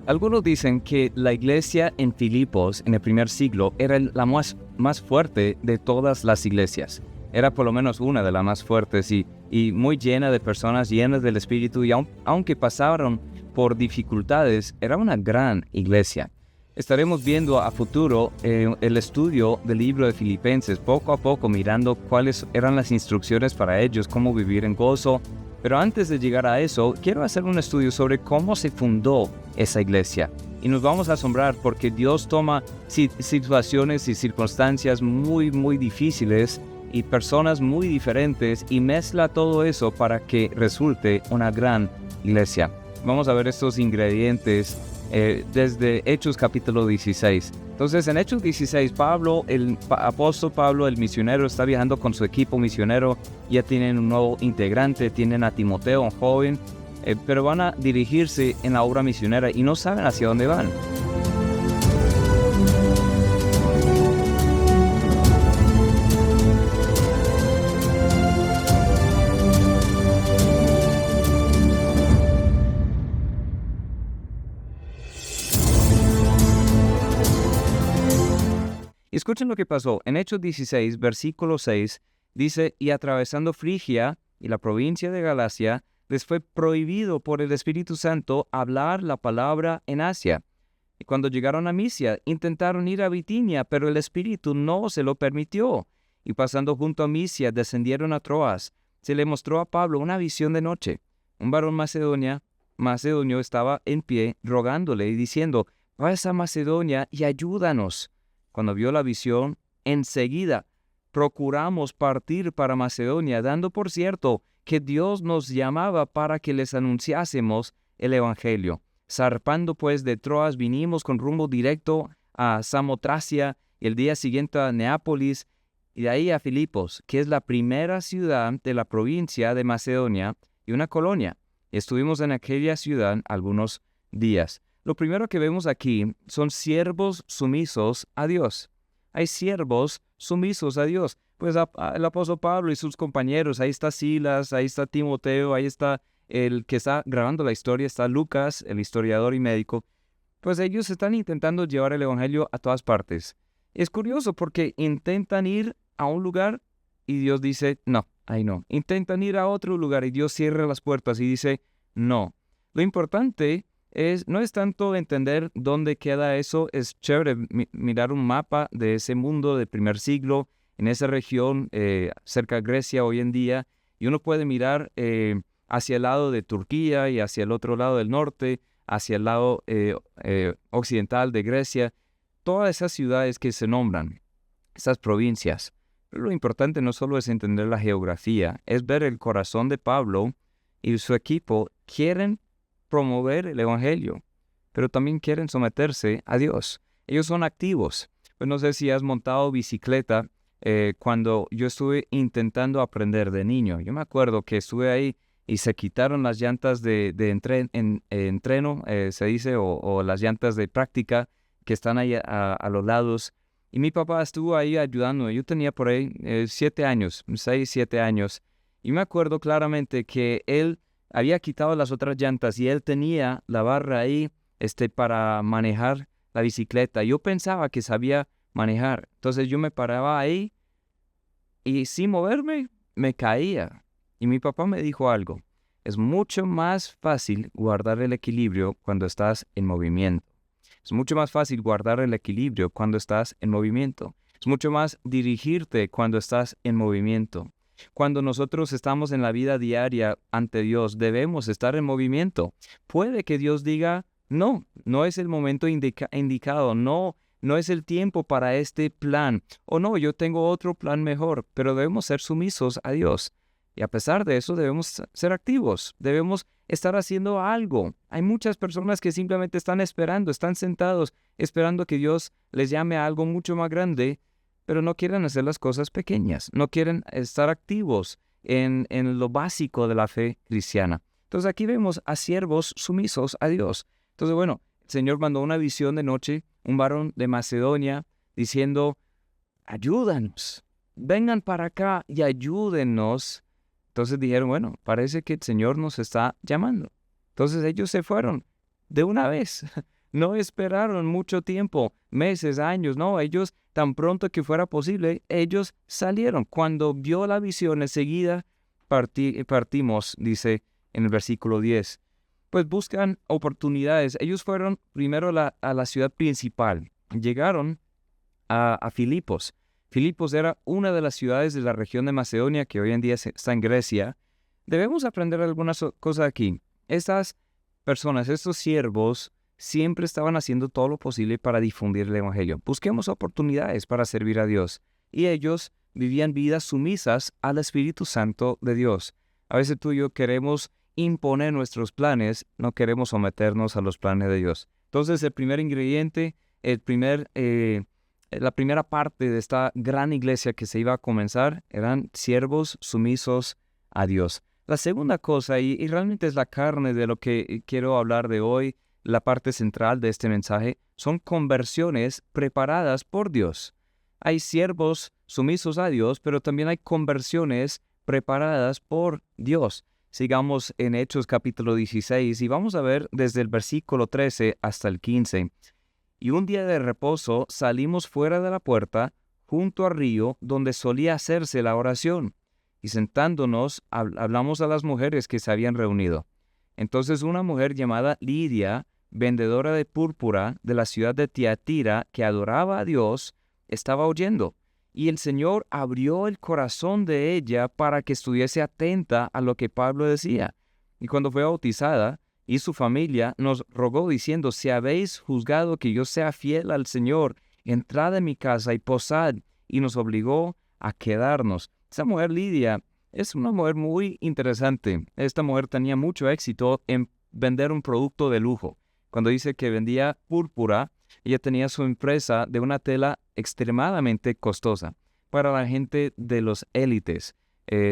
Algunos dicen que la iglesia en Filipos en el primer siglo era la más fuerte de todas las iglesias. Era por lo menos una de las más fuertes y muy llena de personas llenas del Espíritu, y aunque pasaron por dificultades, era una gran iglesia. Estaremos viendo a futuro el estudio del libro de Filipenses, poco a poco mirando cuáles eran las instrucciones para ellos, cómo vivir en gozo. Pero antes de llegar a eso, quiero hacer un estudio sobre cómo se fundó esa iglesia. Y nos vamos a asombrar porque Dios toma situaciones y circunstancias muy, muy difíciles y personas muy diferentes y mezcla todo eso para que resulte una gran iglesia. Vamos a ver estos ingredientes desde Hechos capítulo 16. Entonces, en Hechos 16, Pablo, el apóstol Pablo, el misionero, está viajando con su equipo misionero. Ya tienen un nuevo integrante, tienen a Timoteo, un joven, pero van a dirigirse en la obra misionera y no saben hacia dónde van. Escuchen lo que pasó. En Hechos 16, versículo 6, dice: y atravesando Frigia y la provincia de Galacia, les fue prohibido por el Espíritu Santo hablar la palabra en Asia. Y cuando llegaron a Misia, intentaron ir a Bitinia, pero el Espíritu no se lo permitió. Y pasando junto a Misia, descendieron a Troas. Se le mostró a Pablo una visión de noche. Un varón macedonio estaba en pie, rogándole y diciendo: pasa a Macedonia y ayúdanos. Cuando vio la visión, enseguida procuramos partir para Macedonia, dando por cierto que Dios nos llamaba para que les anunciásemos el Evangelio. Zarpando pues de Troas, vinimos con rumbo directo a Samotracia, y el día siguiente a Neápolis, y de ahí a Filipos, que es la primera ciudad de la provincia de Macedonia y una colonia. Estuvimos en aquella ciudad algunos días. Lo primero que vemos aquí son siervos sumisos a Dios. Hay siervos sumisos a Dios. Pues el apóstol Pablo y sus compañeros, ahí está Silas, ahí está Timoteo, ahí está el que está grabando la historia, está Lucas, el historiador y médico. Pues ellos están intentando llevar el evangelio a todas partes. Es curioso porque intentan ir a un lugar y Dios dice, no, ahí no. Intentan ir a otro lugar y Dios cierra las puertas y dice, no. Lo importante no es tanto entender dónde queda eso. Es chévere mirar un mapa de ese mundo del primer siglo, en esa región cerca de Grecia hoy en día, y uno puede mirar hacia el lado de Turquía y hacia el otro lado del norte, hacia el lado occidental de Grecia, todas esas ciudades que se nombran, esas provincias. Pero lo importante no solo es entender la geografía, es ver el corazón de Pablo y su equipo quieren promover el evangelio, pero también quieren someterse a Dios. Ellos son activos. Pues no sé si has montado bicicleta. Cuando yo estuve intentando aprender de niño, yo me acuerdo que estuve ahí y se quitaron las llantas de entreno, se dice, o las llantas de práctica que están ahí a los lados. Y mi papá estuvo ahí ayudándome. Yo tenía por ahí 7 años, 6, 7 años. Y me acuerdo claramente que él había quitado las otras llantas y él tenía la barra ahí para manejar la bicicleta. Yo pensaba que sabía manejar. Entonces yo me paraba ahí y sin moverme me caía. Y mi papá me dijo algo: es mucho más fácil guardar el equilibrio cuando estás en movimiento. Es mucho más fácil guardar el equilibrio cuando estás en movimiento. Es mucho más dirigirte cuando estás en movimiento. Cuando nosotros estamos en la vida diaria ante Dios, debemos estar en movimiento. Puede que Dios diga, no, no es el momento indicado, no es el tiempo para este plan, o no, yo tengo otro plan mejor, pero debemos ser sumisos a Dios. Y a pesar de eso, debemos ser activos, debemos estar haciendo algo. Hay muchas personas que simplemente están esperando, están sentados, esperando que Dios les llame a algo mucho más grande, pero no quieren hacer las cosas pequeñas, no quieren estar activos en lo básico de la fe cristiana. Entonces aquí vemos a siervos sumisos a Dios. Entonces, bueno, el Señor mandó una visión de noche, un varón de Macedonia, diciendo, ayúdanos, vengan para acá y ayúdennos. Entonces dijeron, bueno, parece que el Señor nos está llamando. Entonces ellos se fueron de una vez. No esperaron mucho tiempo, meses, años, no, ellos tan pronto que fuera posible, ellos salieron. Cuando vio la visión, enseguida partimos, dice en el versículo 10. Pues buscan oportunidades. Ellos fueron primero a la ciudad principal. Llegaron a Filipos. Filipos era una de las ciudades de la región de Macedonia que hoy en día está en Grecia. Debemos aprender algunas cosas aquí. Estas personas, estos siervos, siempre estaban haciendo todo lo posible para difundir el Evangelio. Busquemos oportunidades para servir a Dios. Y ellos vivían vidas sumisas al Espíritu Santo de Dios. A veces tú y yo queremos imponer nuestros planes, no queremos someternos a los planes de Dios. Entonces, el primer ingrediente, la primera parte de esta gran iglesia que se iba a comenzar eran siervos sumisos a Dios. La segunda cosa, y realmente es la carne de lo que quiero hablar de hoy, la parte central de este mensaje, son conversiones preparadas por Dios. Hay siervos sumisos a Dios, pero también hay conversiones preparadas por Dios. Sigamos en Hechos capítulo 16 y vamos a ver desde el versículo 13 hasta el 15. Y un día de reposo salimos fuera de la puerta, junto al río, donde solía hacerse la oración. Y sentándonos, hablamos a las mujeres que se habían reunido. Entonces una mujer llamada Lidia, vendedora de púrpura de la ciudad de Tiatira, que adoraba a Dios, estaba oyendo. Y el Señor abrió el corazón de ella para que estuviese atenta a lo que Pablo decía. Y cuando fue bautizada, y su familia nos rogó diciendo, si habéis juzgado que yo sea fiel al Señor, entrad en mi casa y posad, y nos obligó a quedarnos. Esa mujer Lidia es una mujer muy interesante. Esta mujer tenía mucho éxito en vender un producto de lujo. Cuando dice que vendía púrpura, ella tenía su empresa de una tela extremadamente costosa para la gente de los élites.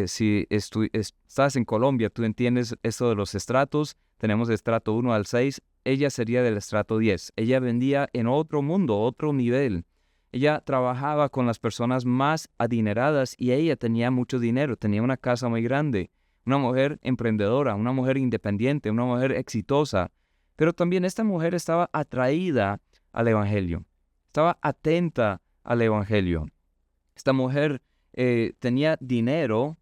Si estás en Colombia, tú entiendes esto de los estratos. Tenemos estrato 1 al 6. Ella sería del estrato 10. Ella vendía en otro mundo, otro nivel. Ella trabajaba con las personas más adineradas y ella tenía mucho dinero, tenía una casa muy grande. Una mujer emprendedora, una mujer independiente, una mujer exitosa. Pero también esta mujer estaba atraída al Evangelio. Estaba atenta al Evangelio. Esta mujer tenía dinero,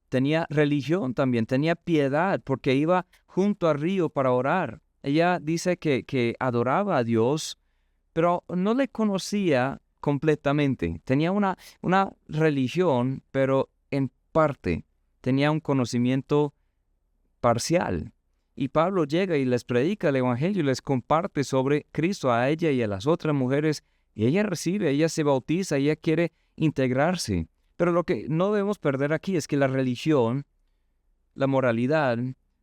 tenía religión también, tenía piedad, porque iba junto al río para orar. Ella dice que adoraba a Dios, pero no le conocía completamente. Tenía una religión, pero en parte. Tenía un conocimiento parcial. Y Pablo llega y les predica el Evangelio y les comparte sobre Cristo a ella y a las otras mujeres. Y ella recibe, ella se bautiza, ella quiere integrarse. Pero lo que no debemos perder aquí es que la religión, la moralidad,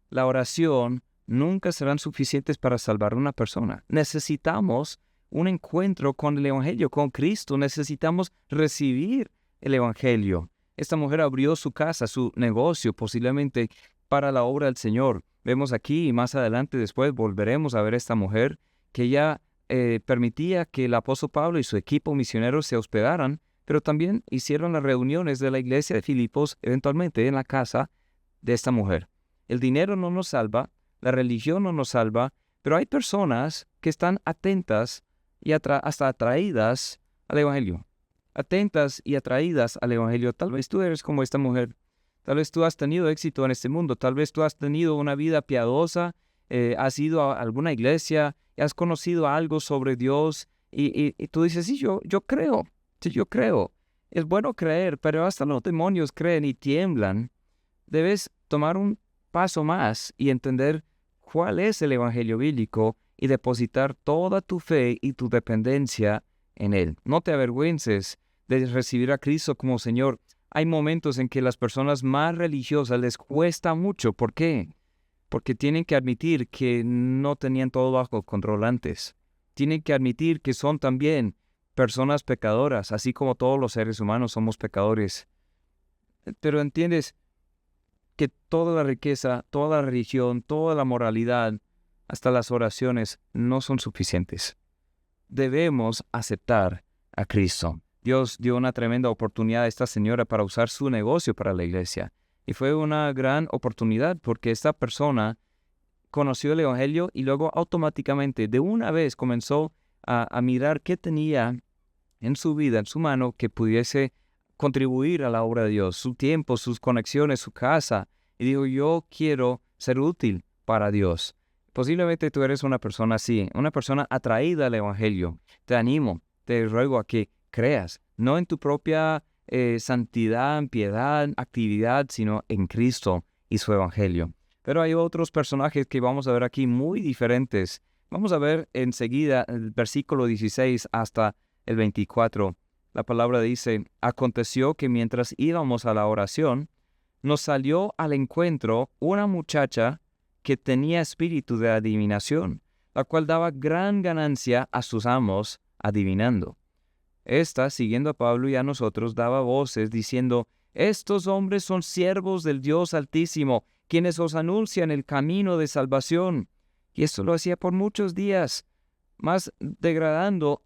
la oración, nunca serán suficientes para salvar a una persona. Necesitamos un encuentro con el Evangelio, con Cristo. Necesitamos recibir el Evangelio. Esta mujer abrió su casa, su negocio, posiblemente para la obra del Señor. Vemos aquí y más adelante después volveremos a ver esta mujer que ya permitía que el apóstol Pablo y su equipo misionero se hospedaran, pero también hicieron las reuniones de la iglesia de Filipos eventualmente en la casa de esta mujer. El dinero no nos salva, la religión no nos salva, pero hay personas que están atentas y hasta atraídas al Evangelio. Atentas y atraídas al Evangelio. Tal vez tú eres como esta mujer. Tal vez tú has tenido éxito en este mundo. Tal vez tú has tenido una vida piadosa, has ido a alguna iglesia, y has conocido algo sobre Dios y tú dices, sí, yo creo. Sí, yo creo. Es bueno creer, pero hasta los demonios creen y tiemblan. Debes tomar un paso más y entender cuál es el Evangelio bíblico y depositar toda tu fe y tu dependencia en Él. No te avergüences de recibir a Cristo como Señor. Hay momentos en que las personas más religiosas les cuesta mucho. ¿Por qué? Porque tienen que admitir que no tenían todo bajo control antes. Tienen que admitir que son también personas pecadoras, así como todos los seres humanos somos pecadores. Pero entiendes que toda la riqueza, toda la religión, toda la moralidad, hasta las oraciones, no son suficientes. Debemos aceptar a Cristo. Dios dio una tremenda oportunidad a esta señora para usar su negocio para la iglesia. Y fue una gran oportunidad porque esta persona conoció el Evangelio y luego automáticamente, de una vez, comenzó a mirar qué tenía en su vida, en su mano, que pudiese contribuir a la obra de Dios, su tiempo, sus conexiones, su casa. Y digo, yo quiero ser útil para Dios. Posiblemente tú eres una persona así, una persona atraída al Evangelio. Te animo, te ruego a que creas, no en tu propia santidad, piedad, actividad, sino en Cristo y su Evangelio. Pero hay otros personajes que vamos a ver aquí muy diferentes. Vamos a ver enseguida el versículo 16 hasta el 24. La palabra dice, aconteció que mientras íbamos a la oración, nos salió al encuentro una muchacha que tenía espíritu de adivinación, la cual daba gran ganancia a sus amos adivinando. Esta, siguiendo a Pablo y a nosotros, daba voces diciendo, estos hombres son siervos del Dios Altísimo, quienes os anuncian el camino de salvación. Y esto lo hacía por muchos días, más desagradando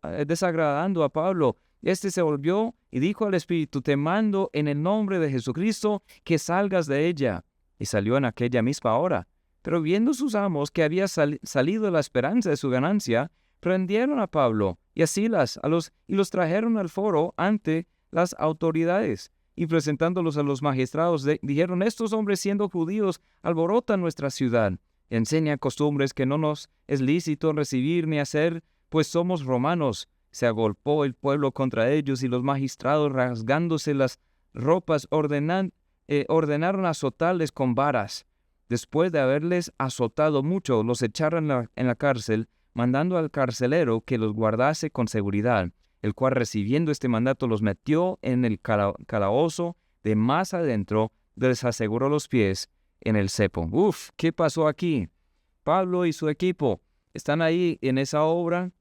a Pablo. Este se volvió y dijo al espíritu, te mando en el nombre de Jesucristo que salgas de ella. Y salió en aquella misma hora. Pero viendo sus amos que había salido la esperanza de su ganancia, prendieron a Pablo y a Silas y los trajeron al foro ante las autoridades. Y presentándolos a los magistrados, dijeron, estos hombres siendo judíos alborotan nuestra ciudad. Enseñan costumbres que no nos es lícito recibir ni hacer, pues somos romanos. Se agolpó el pueblo contra ellos y los magistrados, rasgándose las ropas, ordenaron azotarles con varas. Después de haberles azotado mucho, los echaron en la cárcel, mandando al carcelero que los guardase con seguridad, el cual recibiendo este mandato los metió en el calabozo de más adentro, les aseguró los pies en el cepo. ¿Qué pasó aquí? Pablo y su equipo están ahí en esa obra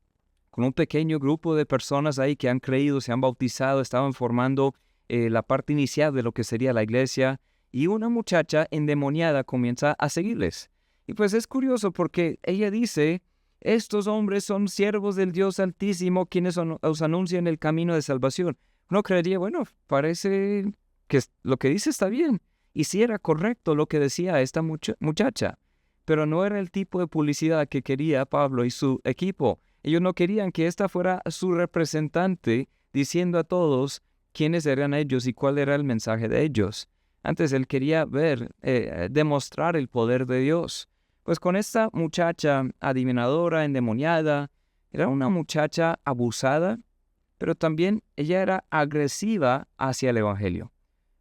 con un pequeño grupo de personas ahí que han creído, se han bautizado, estaban formando la parte inicial de lo que sería la iglesia, y una muchacha endemoniada comienza a seguirles. Y pues es curioso porque ella dice, estos hombres son siervos del Dios Altísimo, quienes os anuncian el camino de salvación. Uno creería, bueno, parece que lo que dice está bien. Y sí era correcto lo que decía esta muchacha, pero no era el tipo de publicidad que quería Pablo y su equipo. Ellos no querían que esta fuera su representante diciendo a todos quiénes eran ellos y cuál era el mensaje de ellos. Antes él quería demostrar el poder de Dios. Pues con esta muchacha adivinadora, endemoniada, era una muchacha abusada, pero también ella era agresiva hacia el Evangelio.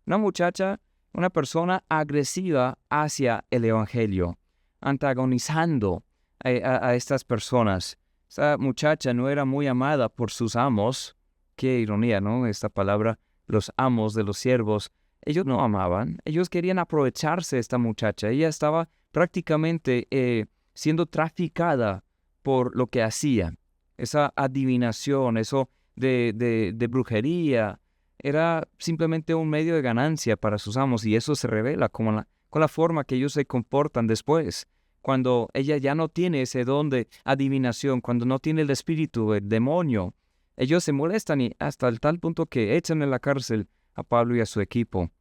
Una persona agresiva hacia el Evangelio, antagonizando a estas personas. Esta muchacha no era muy amada por sus amos. Qué ironía, ¿no? Esta palabra, los amos de los siervos. Ellos no amaban, ellos querían aprovecharse de esta muchacha. Ella estaba prácticamente siendo traficada por lo que hacía. Esa adivinación, eso de brujería, era simplemente un medio de ganancia para sus amos, y eso se revela con la forma que ellos se comportan después. Cuando ella ya no tiene ese don de adivinación, cuando no tiene el espíritu, el demonio, ellos se molestan y hasta el tal punto que echan en la cárcel a Pablo y a su equipo.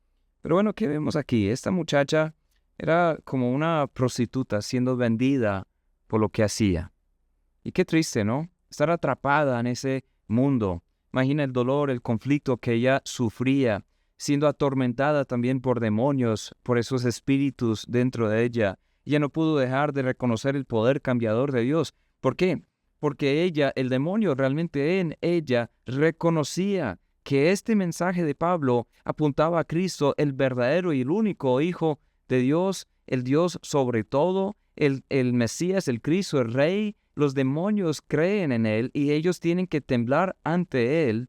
Pero bueno, ¿qué vemos aquí? Esta muchacha era como una prostituta siendo vendida por lo que hacía. Y qué triste, ¿no? Estar atrapada en ese mundo. Imagina el dolor, el conflicto que ella sufría, siendo atormentada también por demonios, por esos espíritus dentro de ella. Ella no pudo dejar de reconocer el poder cambiador de Dios. ¿Por qué? Porque el demonio realmente en ella reconocía que este mensaje de Pablo apuntaba a Cristo, el verdadero y el único Hijo de Dios, el Dios sobre todo, el Mesías, el Cristo, el Rey. Los demonios creen en Él y ellos tienen que temblar ante Él,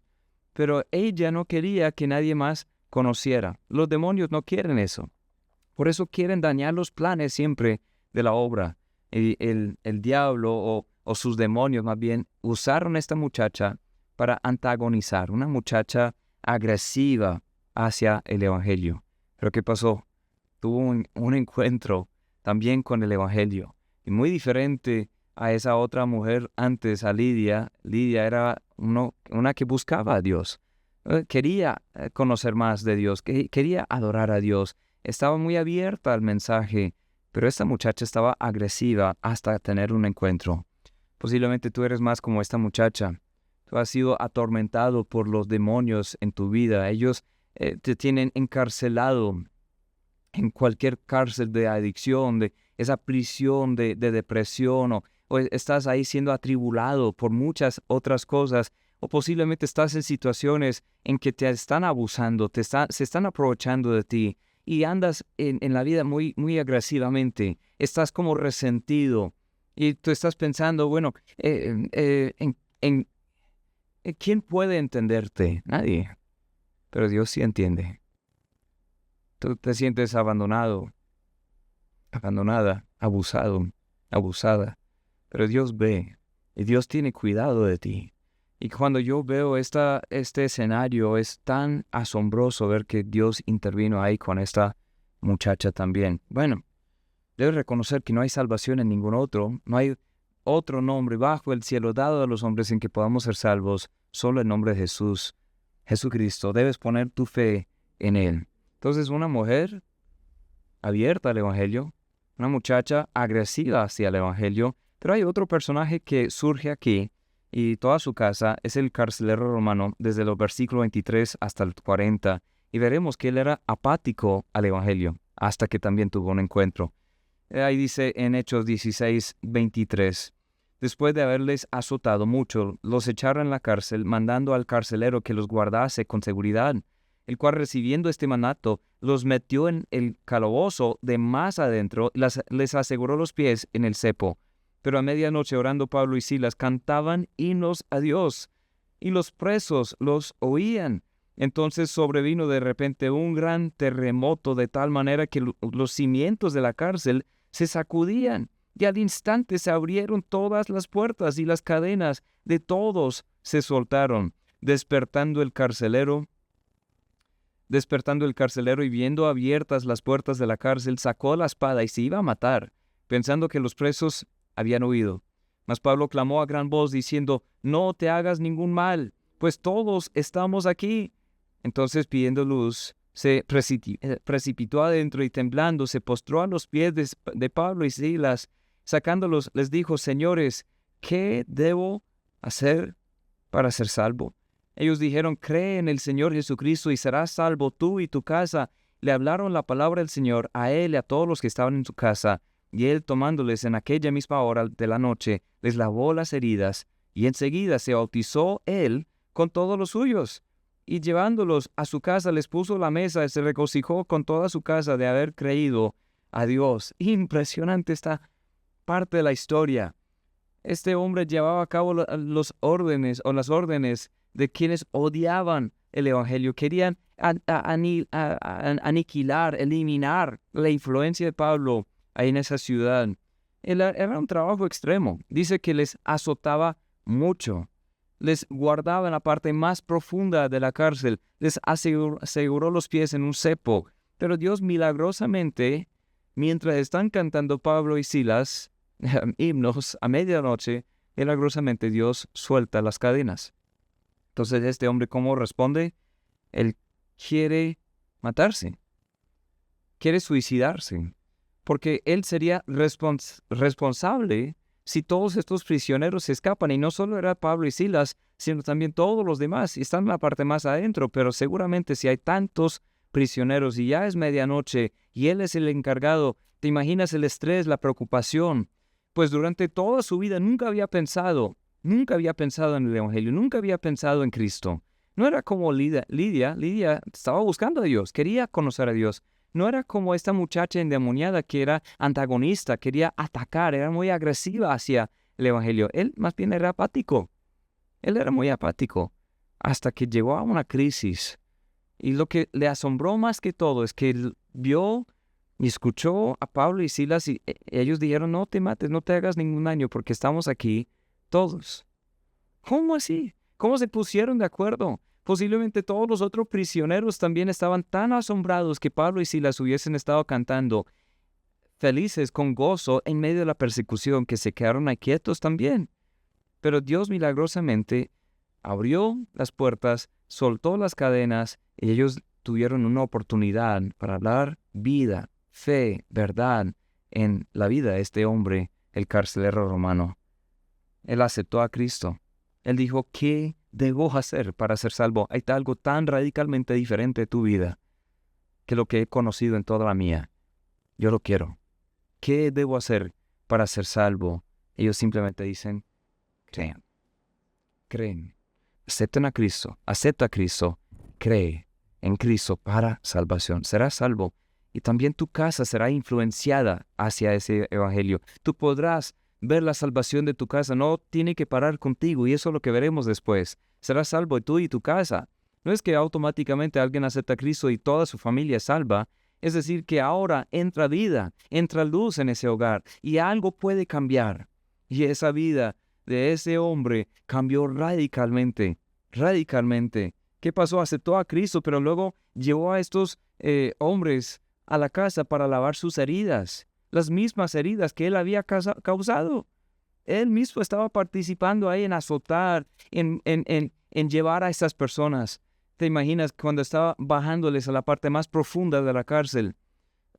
pero ella no quería que nadie más conociera. Los demonios no quieren eso. Por eso quieren dañar los planes siempre de la obra. El diablo o sus demonios más bien usaron a esta muchacha para antagonizar, una muchacha agresiva hacia el Evangelio. Pero ¿qué pasó? Tuvo un encuentro también con el Evangelio, y muy diferente a esa otra mujer antes, a Lidia. Lidia era una que buscaba a Dios, quería conocer más de Dios, quería adorar a Dios, estaba muy abierta al mensaje Pero esta muchacha estaba agresiva hasta tener un encuentro. Posiblemente tú eres más como esta muchacha. Tú has sido atormentado por los demonios en tu vida. Ellos te tienen encarcelado en cualquier cárcel de adicción, de esa prisión de depresión, o estás ahí siendo atribulado por muchas otras cosas, o posiblemente estás en situaciones en que te están abusando, se están aprovechando de ti, y andas en la vida muy, muy agresivamente, estás como resentido, y tú estás pensando, bueno, ¿quién puede entenderte? Nadie, pero Dios sí entiende. Tú te sientes abandonado, abandonada, abusado, abusada, pero Dios ve y Dios tiene cuidado de ti. Y cuando yo veo este escenario, es tan asombroso ver que Dios intervino ahí con esta muchacha también. Bueno, debes reconocer que no hay salvación en ningún otro, no hay otro nombre bajo el cielo dado a los hombres en que podamos ser salvos, solo el nombre de Jesús, Jesucristo. Debes poner tu fe en Él. Entonces, una mujer abierta al Evangelio, una muchacha agresiva hacia el Evangelio, pero hay otro personaje que surge aquí, y toda su casa es el carcelero romano, desde los versículos 23 hasta el 40, y veremos que él era apático al Evangelio, hasta que también tuvo un encuentro. Ahí dice en Hechos 16, 23, después de haberles azotado mucho, los echaron en la cárcel, mandando al carcelero que los guardase con seguridad, el cual, recibiendo este mandato, los metió en el calabozo de más adentro, les aseguró los pies en el cepo. Pero a medianoche, orando Pablo y Silas, cantaban himnos a Dios, y los presos los oían. Entonces sobrevino de repente un gran terremoto, de tal manera que los cimientos de la cárcel se sacudían, y al instante se abrieron todas las puertas, y las cadenas de todos se soltaron. Despertando el carcelero y viendo abiertas las puertas de la cárcel, sacó la espada y se iba a matar, pensando que los presos habían huido. Mas Pablo clamó a gran voz, diciendo, no te hagas ningún mal, pues todos estamos aquí. Entonces, pidiendo luz, se precipitó adentro y temblando, se postró a los pies de Pablo y Silas. Sacándolos, les dijo, señores, ¿qué debo hacer para ser salvo? Ellos dijeron, cree en el Señor Jesucristo y serás salvo tú y tu casa. Le hablaron la palabra del Señor a él y a todos los que estaban en su casa. Y él, tomándoles en aquella misma hora de la noche, les lavó las heridas, y enseguida se bautizó él con todos los suyos. Y llevándolos a su casa, les puso la mesa y se regocijó con toda su casa de haber creído a Dios. Impresionante esta parte de la historia. Este hombre llevaba a cabo las órdenes de quienes odiaban el Evangelio, querían aniquilar, eliminar la influencia de Pablo ahí en esa ciudad. Era un trabajo extremo. Dice que les azotaba mucho, les guardaba en la parte más profunda de la cárcel, les aseguró los pies en un cepo. Pero Dios milagrosamente, mientras están cantando Pablo y Silas himnos a medianoche, milagrosamente Dios suelta las cadenas. Entonces este hombre, ¿cómo responde? Él quiere matarse, quiere suicidarse, porque él sería responsable si todos estos prisioneros se escapan. Y no solo era Pablo y Silas, sino también todos los demás. Están en la parte más adentro, pero seguramente si hay tantos prisioneros y ya es medianoche y él es el encargado, ¿te imaginas el estrés, la preocupación? Pues durante toda su vida nunca había pensado en el Evangelio, nunca había pensado en Cristo. No era como Lidia estaba buscando a Dios, quería conocer a Dios. No era como esta muchacha endemoniada que era antagonista, quería atacar, era muy agresiva hacia el Evangelio. Él más bien era apático. Él era muy apático hasta que llegó a una crisis. Y lo que le asombró más que todo es que él vio y escuchó a Pablo y Silas y ellos dijeron, no te mates, no te hagas ningún daño porque estamos aquí todos. ¿Cómo así? ¿Cómo se pusieron de acuerdo? Posiblemente todos los otros prisioneros también estaban tan asombrados que Pablo y Silas hubiesen estado cantando felices con gozo en medio de la persecución, que se quedaron ahí quietos también. Pero Dios milagrosamente abrió las puertas, soltó las cadenas y ellos tuvieron una oportunidad para hablar vida, fe, verdad, en la vida de este hombre, el carcelero romano. Él aceptó a Cristo. Él dijo, ¿qué debo hacer para ser salvo? Hay algo tan radicalmente diferente de tu vida que lo que he conocido en toda la mía. Yo lo quiero. ¿Qué debo hacer para ser salvo? Ellos simplemente dicen, crean. Creen. Acepten a Cristo. Acepta a Cristo. Cree en Cristo para salvación. Serás salvo. Y también tu casa será influenciada hacia ese evangelio. Tú podrás ver la salvación de tu casa. No tiene que parar contigo. Y eso es lo que veremos después. Serás salvo tú y tu casa. No es que automáticamente alguien acepta a Cristo y toda su familia es salva. Es decir, que ahora entra vida, entra luz en ese hogar. Y algo puede cambiar. Y esa vida de ese hombre cambió radicalmente. Radicalmente. ¿Qué pasó? Aceptó a Cristo, pero luego llevó a estos hombres a la casa para lavar sus heridas, las mismas heridas que él había causado. Él mismo estaba participando ahí en azotar, en llevar a estas personas. ¿Te imaginas cuando estaba bajándoles a la parte más profunda de la cárcel?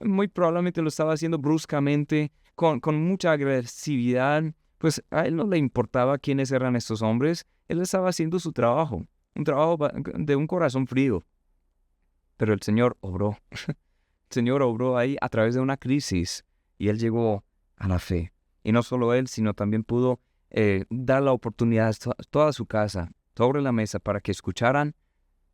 Muy probablemente lo estaba haciendo bruscamente, con mucha agresividad. Pues a él no le importaba quiénes eran estos hombres. Él estaba haciendo su trabajo, un trabajo de un corazón frío. Pero el Señor obró. El Señor obró ahí a través de una crisis y Él llegó a la fe. Y no solo Él, sino también pudo dar la oportunidad a toda su casa sobre la mesa para que escucharan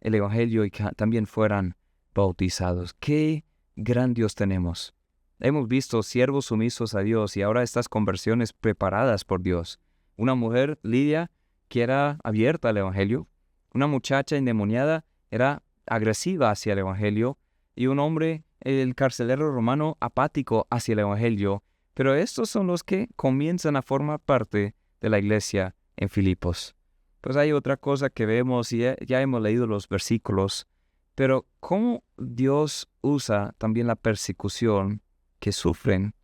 el Evangelio y que también fueran bautizados. ¡Qué gran Dios tenemos! Hemos visto siervos sumisos a Dios y ahora estas conversiones preparadas por Dios. Una mujer, Lidia, que era abierta al Evangelio. Una muchacha endemoniada era agresiva hacia el Evangelio. Y un hombre, el carcelero romano, apático hacia el Evangelio. Pero estos son los que comienzan a formar parte de la iglesia en Filipos. Pues hay otra cosa que vemos y ya hemos leído los versículos. Pero cómo Dios usa también la persecución que sufren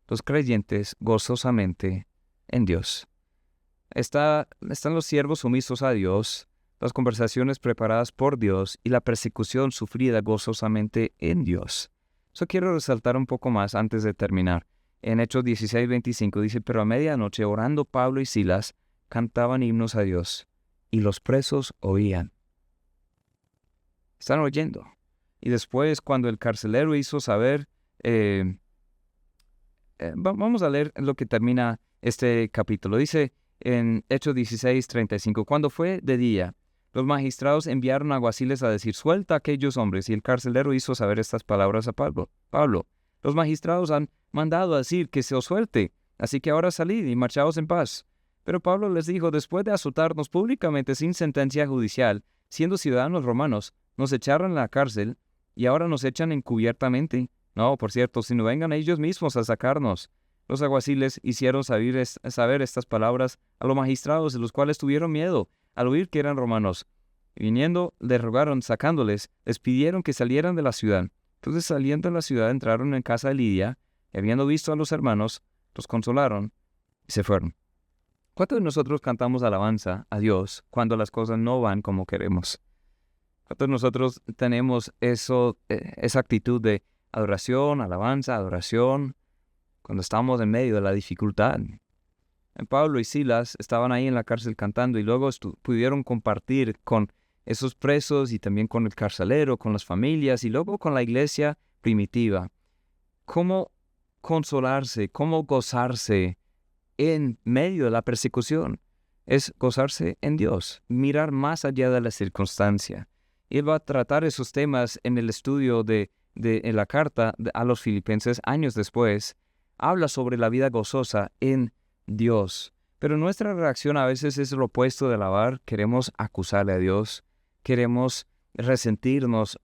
los creyentes gozosamente en Dios. Están los siervos sumisos a Dios, las conversaciones preparadas por Dios y la persecución sufrida gozosamente en Dios. Eso quiero resaltar un poco más antes de terminar. En Hechos 16:25 dice, pero a medianoche orando Pablo y Silas cantaban himnos a Dios y los presos oían. Están oyendo. Y después cuando el carcelero hizo saber, vamos a leer lo que termina este capítulo. Dice en Hechos 16:35, cuando fue de día, los magistrados enviaron alguaciles a decir, suelta a aquellos hombres, y el carcelero hizo saber estas palabras a Pablo. Los magistrados han mandado a decir que se os suelte, así que ahora salid y marchaos en paz. Pero Pablo les dijo, después de azotarnos públicamente sin sentencia judicial, siendo ciudadanos romanos, nos echaron en la cárcel y ahora nos echan encubiertamente. No, por cierto, si no vengan ellos mismos a sacarnos. Los alguaciles hicieron saber estas palabras a los magistrados, de los cuales tuvieron miedo al oír que eran romanos. Y viniendo, les rogaron, sacándoles, les pidieron que salieran de la ciudad. Entonces saliendo de la ciudad entraron en casa de Lidia, y habiendo visto a los hermanos, los consolaron y se fueron. ¿Cuántos de nosotros cantamos alabanza a Dios cuando las cosas no van como queremos? ¿Cuántos de nosotros tenemos esa actitud de adoración, alabanza, adoración, cuando estamos en medio de la dificultad? Pablo y Silas estaban ahí en la cárcel cantando y luego pudieron compartir con esos presos y también con el carcelero, con las familias y luego con la iglesia primitiva. ¿Cómo consolarse, cómo gozarse en medio de la persecución? Es gozarse en Dios, mirar más allá de la circunstancia. Él va a tratar esos temas en el estudio en la carta a los filipenses años después. Habla sobre la vida gozosa en Dios. Pero nuestra reacción a veces es lo opuesto de alabar. Queremos acusarle a Dios. Queremos resentirnos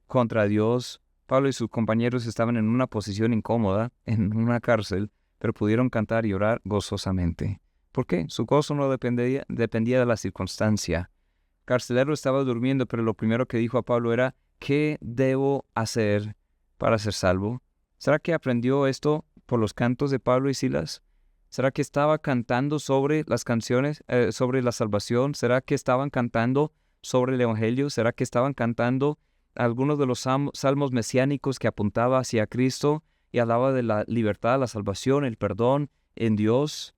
contra Dios. Pablo y sus compañeros estaban en una posición incómoda, en una cárcel, pero pudieron cantar y orar gozosamente. ¿Por qué? Su gozo no dependía de la circunstancia. El carcelero estaba durmiendo, pero lo primero que dijo a Pablo era, ¿qué debo hacer para ser salvo? ¿Será que aprendió esto por los cantos de Pablo y Silas? ¿Será que estaba cantando sobre las canciones, sobre la salvación? ¿Será que estaban cantando sobre el Evangelio? ¿Será que estaban cantando algunos de los salmos mesiánicos que apuntaba hacia Cristo y hablaba de la libertad, la salvación, el perdón en Dios.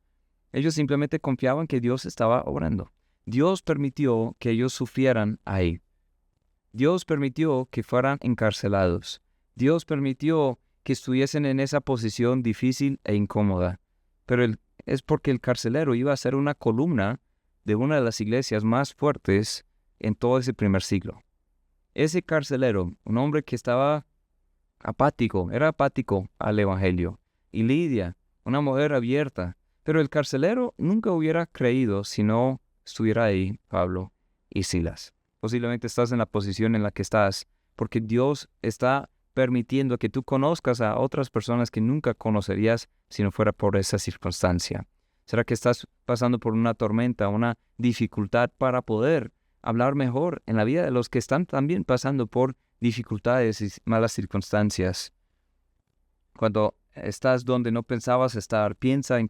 Ellos simplemente confiaban que Dios estaba obrando. Dios permitió que ellos sufrieran ahí. Dios permitió que fueran encarcelados. Dios permitió que estuviesen en esa posición difícil e incómoda. Pero es porque el carcelero iba a ser una columna de una de las iglesias más fuertes en todo ese primer siglo. Ese carcelero, un hombre que estaba era apático al evangelio. Y Lidia, una mujer abierta. Pero el carcelero nunca hubiera creído si no estuviera ahí Pablo y Silas. Posiblemente estás en la posición en la que estás porque Dios está permitiendo que tú conozcas a otras personas que nunca conocerías si no fuera por esa circunstancia. ¿Será que estás pasando por una tormenta, una dificultad para poder hablar mejor en la vida de los que están también pasando por dificultades y malas circunstancias? Cuando estás donde no pensabas estar, piensa en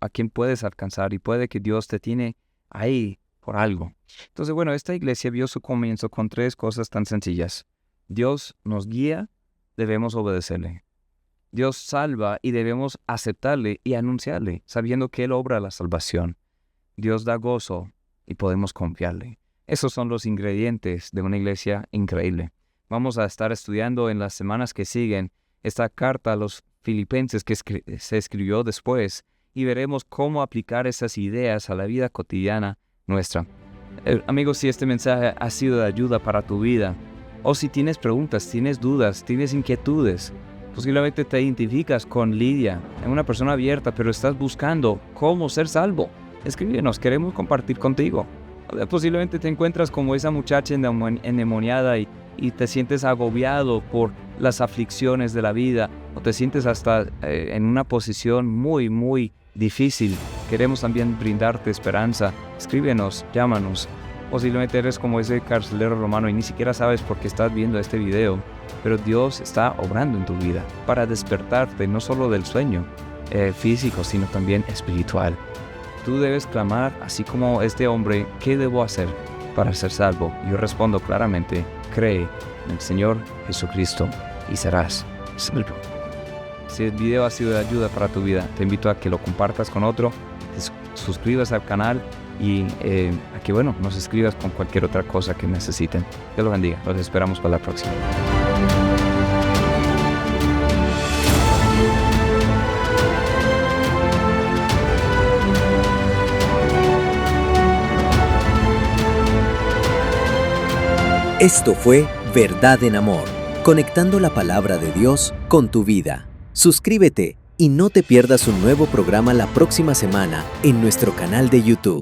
a quién puedes alcanzar y puede que Dios te tiene ahí por algo. Entonces, bueno, esta iglesia vio su comienzo con 3 cosas tan sencillas. Dios nos guía, debemos obedecerle. Dios salva y debemos aceptarle y anunciarle, sabiendo que Él obra la salvación. Dios da gozo y podemos confiarle. Esos son los ingredientes de una iglesia increíble. Vamos a estar estudiando en las semanas que siguen esta carta a los filipenses que se escribió después y veremos cómo aplicar esas ideas a la vida cotidiana nuestra. Amigos, si este mensaje ha sido de ayuda para tu vida, o si tienes preguntas, tienes dudas, tienes inquietudes, posiblemente te identificas con Lidia, una persona abierta, pero estás buscando cómo ser salvo, escríbenos, queremos compartir contigo. Posiblemente te encuentras como esa muchacha endemoniada y te sientes agobiado por las aflicciones de la vida, o te sientes hasta en una posición muy, muy difícil. Queremos también brindarte esperanza. Escríbenos, llámanos. Posiblemente eres como ese carcelero romano y ni siquiera sabes por qué estás viendo este video, pero Dios está obrando en tu vida para despertarte no solo del sueño físico, sino también espiritual. Tú debes clamar, así como este hombre, ¿qué debo hacer para ser salvo? Yo respondo claramente, cree en el Señor Jesucristo y serás salvo. Si el video ha sido de ayuda para tu vida, te invito a que lo compartas con otro, te suscribas al canal y a que nos escribas con cualquier otra cosa que necesiten. Dios los bendiga. Los esperamos para la próxima. Esto fue Verdad en Amor, conectando la palabra de Dios con tu vida. Suscríbete y no te pierdas un nuevo programa la próxima semana en nuestro canal de YouTube.